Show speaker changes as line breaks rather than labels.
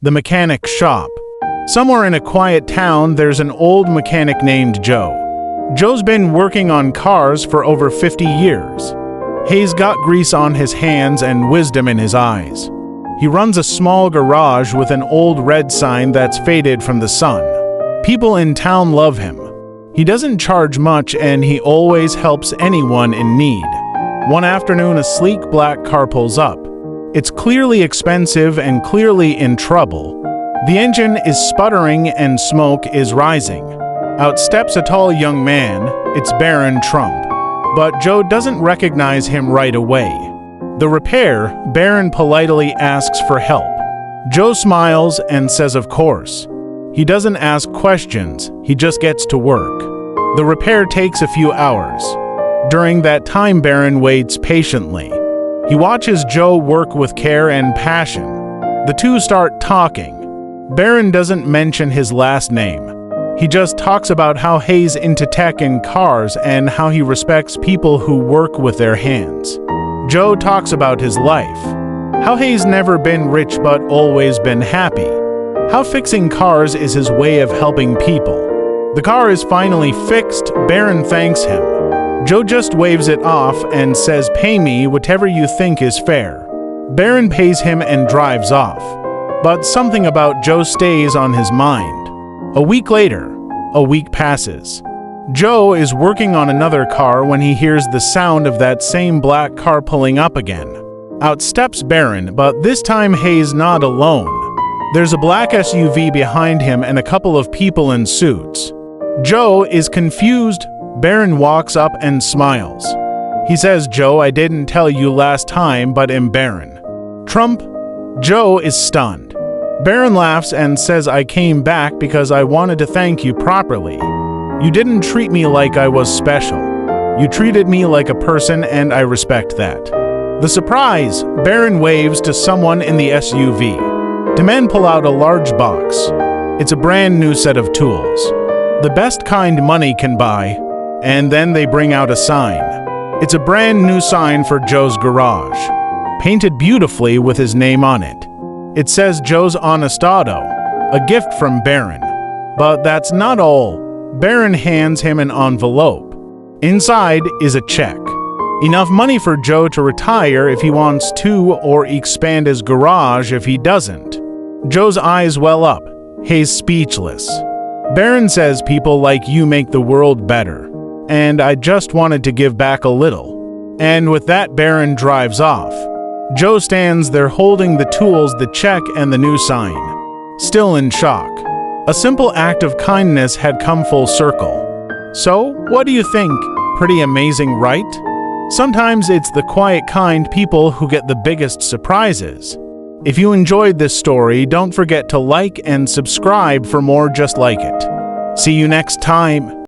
The mechanic shop. Somewhere in a quiet town, there's an old mechanic named Joe. Joe's been working on cars for over 50 years. He's got grease on his hands and wisdom in his eyes. He runs a small garage with an old red sign that's faded from the sun. People in town love him. He doesn't charge much and he always helps anyone in need. One afternoon, a sleek black car pulls up. It's clearly expensive and clearly in trouble. The engine is sputtering and smoke is rising. Out steps a tall young man. It's Barron Trump. But Joe doesn't recognize him right away. The repair, Barron politely asks for help. Joe smiles and says of course. He doesn't ask questions, he just gets to work. The repair takes a few hours. During that time, Barron waits patiently. He watches Joe work with care and passion. The two start talking. Barron doesn't mention his last name. He just talks about how he's into tech and cars and how he respects people who work with their hands. Joe talks about his life, how he's never been rich but always been happy, how fixing cars is his way of helping people. The car is finally fixed. Barron thanks him. Joe just waves it off and says, "Pay me whatever you think is fair." Barron pays him and drives off. But something about Joe stays on his mind. A week later, a week passes. Joe is working on another car when he hears the sound of that same black car pulling up again. Out steps Barron, but this time he's not alone. There's a black SUV behind him and a couple of people in suits. Joe is confused. Barron walks up and smiles. He says, "Joe, I didn't tell you last time, but I'm Barron Trump." Joe is stunned. Barron laughs and says, "I came back because I wanted to thank you properly. You didn't treat me like I was special. You treated me like a person and I respect that." The surprise, Barron waves to someone in the SUV. The men pull out a large box. It's a brand new set of tools. The best kind money can buy. And then they bring out a sign. It's a brand new sign for Joe's garage, painted beautifully with his name on it. It says Joe's Honest Auto, a gift from Barron. But that's not all. Barron hands him an envelope. Inside is a check. Enough money for Joe to retire if he wants to or expand his garage if he doesn't. Joe's eyes well up. He's speechless. Barron says, "People like you make the world better. And I just wanted to give back a little." And with that, Barron drives off. Joe stands there holding the tools, the check, and the new sign, still in shock. A simple act of kindness had come full circle. So, what do you think? Pretty amazing, right? Sometimes it's the quiet, kind people who get the biggest surprises. If you enjoyed this story, don't forget to like and subscribe for more just like it. See you next time.